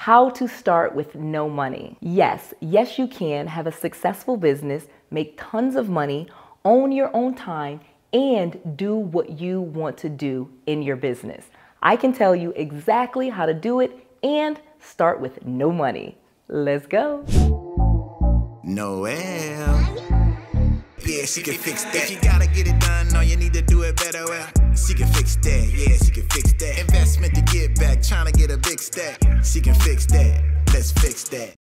How to start with no money. Yes, you can have a successful business, make tons of money, own your own time, and do what you want to do in your business. I can tell you exactly how to do it and start with no money. Let's go. Noel. Yeah, she can fix that. If you gotta get it done, no, you need to do it better. Well, she can fix that. Yeah, she can fix that. Investment to get back, trying to get a big stack. She can fix that. Let's fix that.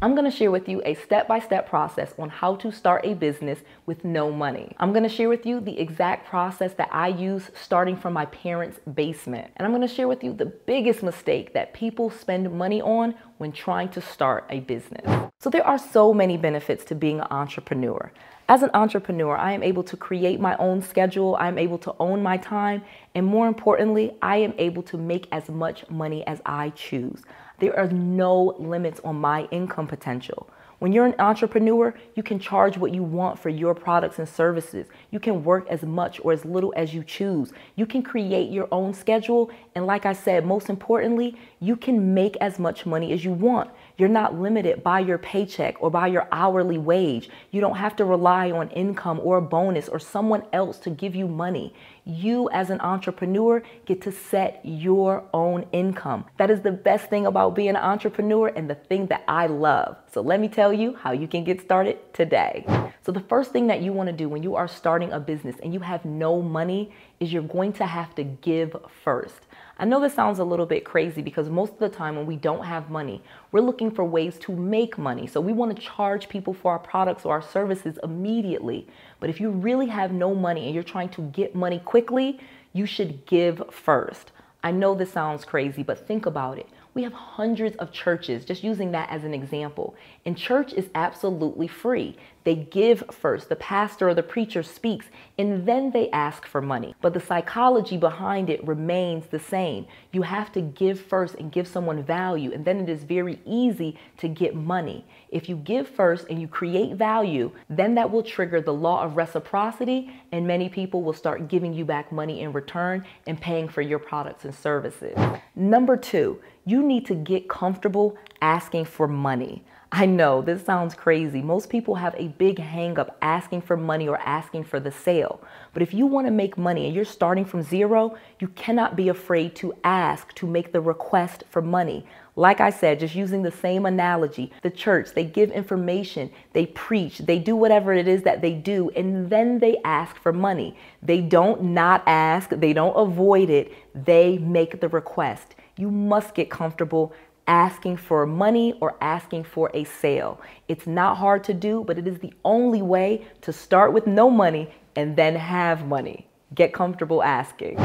I'm going to share with you a step-by-step process on how to start a business with no money. I'm going to share with you the exact process that I use starting from my parents' basement. And I'm going to share with you the biggest mistake that people spend money on when trying to start a business. So there are so many benefits to being an entrepreneur. As an entrepreneur, I am able to create my own schedule, I'm able to own my time, and more importantly, I am able to make as much money as I choose. There are no limits on my income potential. When you're an entrepreneur, you can charge what you want for your products and services. You can work as much or as little as you choose. You can create your own schedule. And like I said, most importantly, you can make as much money as you want. You're not limited by your paycheck or by your hourly wage. You don't have to rely on income or a bonus or someone else to give you money. You as an entrepreneur get to set your own income. That is the best thing about being an entrepreneur and the thing that I love. So let me tell you how you can get started today. So the first thing that you want to do when you are starting a business and you have no money is you're going to have to give first. I know this sounds a little bit crazy because most of the time when we don't have money, we're looking for ways to make money. So we want to charge people for our products or our services immediately. But if you really have no money and you're trying to get money quickly, you should give first. I know this sounds crazy, but think about it. We have hundreds of churches, just using that as an example. And church is absolutely free. They give first. The pastor or the preacher speaks, and then they ask for money. But the psychology behind it remains the same. You have to give first and give someone value, and then it is very easy to get money. If you give first and you create value, then that will trigger the law of reciprocity, and many people will start giving you back money in return and paying for your products and services. Number two, you need to get comfortable asking for money. I know this sounds crazy. Most people have a big hang up asking for money or asking for the sale. But if you want to make money and you're starting from zero, you cannot be afraid to ask, to make the request for money. Like I said, just using the same analogy, the church, they give information, they preach, they do whatever it is that they do, and then they ask for money. They don't not ask, they don't avoid it, they make the request. You must get comfortable asking for money or asking for a sale. It's not hard to do, but it is the only way to start with no money and then have money. Get comfortable asking.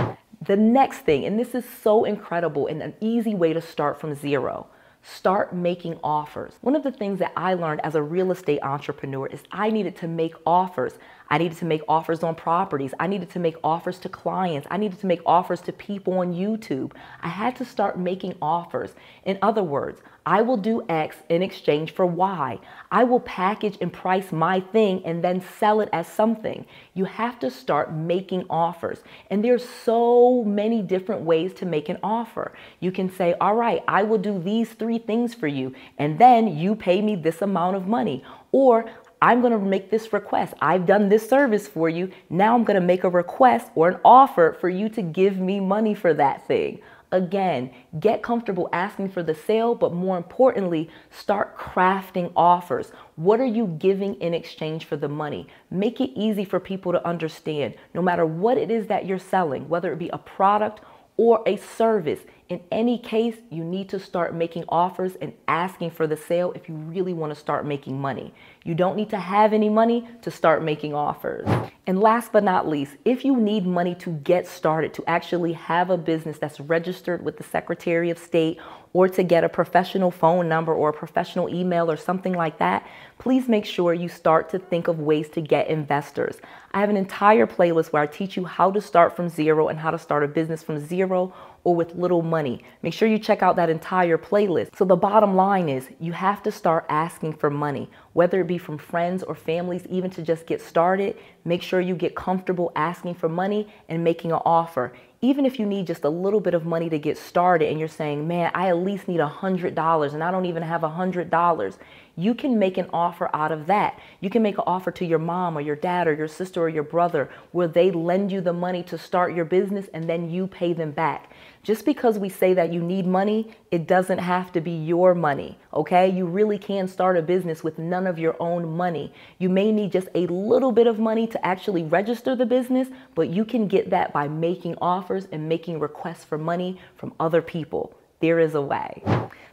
The next thing, and this is so incredible and an easy way to start from zero, start making offers. One of the things that I learned as a real estate entrepreneur is I needed to make offers. I needed to make offers on properties. I needed to make offers to clients. I needed to make offers to people on YouTube. I had to start making offers. In other words, I will do X in exchange for Y. I will package and price my thing and then sell it as something. You have to start making offers. And there's so many different ways to make an offer. You can say, all right, I will do these 3 things for you, and then you pay me this amount of money. Or I'm going to make this request. I've done this service for you. Now I'm going to make a request or an offer for you to give me money for that thing. Again, get comfortable asking for the sale, but more importantly, start crafting offers. What are you giving in exchange for the money? Make it easy for people to understand, no matter what it is that you're selling, whether it be a product or a service. In any case, you need to start making offers and asking for the sale if you really want to start making money. You don't need to have any money to start making offers. And last but not least, if you need money to get started, to actually have a business that's registered with the Secretary of State, or to get a professional phone number or a professional email or something like that, please make sure you start to think of ways to get investors. I have an entire playlist where I teach you how to start from zero and how to start a business from zero or with little money. Make sure you check out that entire playlist. So the bottom line is you have to start asking for money, whether it be from friends or families, even to just get started. Make sure you get comfortable asking for money and making an offer. Even if you need just a little bit of money to get started and you're saying, man, I at least need $100 and I don't even have $100, you can make an offer out of that. You can make an offer to your mom or your dad or your sister or your brother where they lend you the money to start your business and then you pay them back. Just because we say that you need money, it doesn't have to be your money, okay? You really can start a business with none of your own money. You may need just a little bit of money to actually register the business, but you can get that by making offers and making requests for money from other people. There is a way.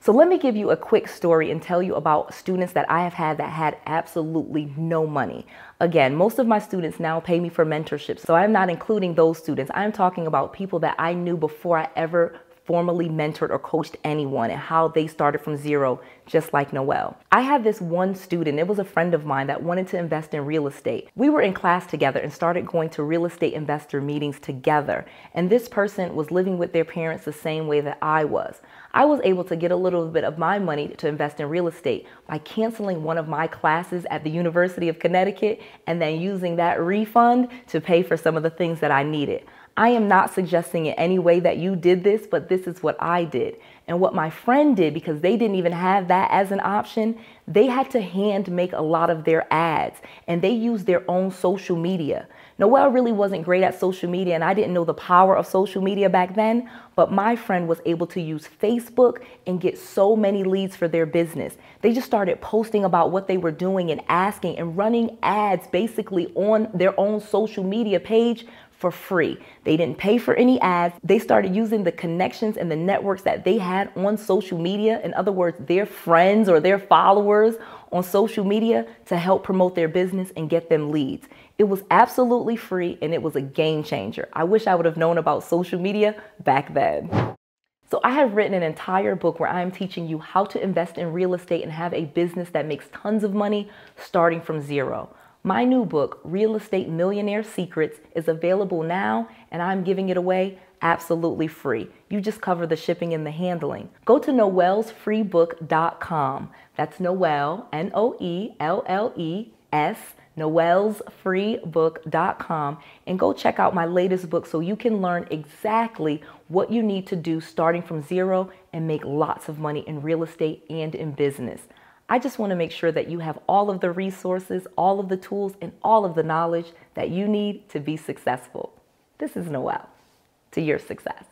So let me give you a quick story and tell you about students that I have had that had absolutely no money. Again, most of my students now pay me for mentorship, so I'm not including those students. I'm talking about people that I knew before I ever formally mentored or coached anyone and how they started from zero, just like Noelle. I had this one student, it was a friend of mine that wanted to invest in real estate. We were in class together and started going to real estate investor meetings together. And this person was living with their parents the same way that I was. I was able to get a little bit of my money to invest in real estate by canceling one of my classes at the University of Connecticut and then using that refund to pay for some of the things that I needed. I am not suggesting in any way that you did this, but this is what I did. And what my friend did, because they didn't even have that as an option, they had to hand make a lot of their ads and they used their own social media. Noelle really wasn't great at social media and I didn't know the power of social media back then, but my friend was able to use Facebook and get so many leads for their business. They just started posting about what they were doing and asking and running ads basically on their own social media page for free. They didn't pay for any ads. They started using the connections and the networks that they had on social media. In other words, their friends or their followers on social media to help promote their business and get them leads. It was absolutely free and it was a game changer. I wish I would have known about social media back then. So I have written an entire book where I'm teaching you how to invest in real estate and have a business that makes tons of money starting from zero. My new book, Real Estate Millionaire Secrets, is available now and I'm giving it away absolutely free. You just cover the shipping and the handling. Go to noellsfreebook.com. That's Noelle, Noelles, noellsfreebook.com, and go check out my latest book so you can learn exactly what you need to do starting from zero and make lots of money in real estate and in business. I just want to make sure that you have all of the resources, all of the tools, and all of the knowledge that you need to be successful. This is Noelle, to your success.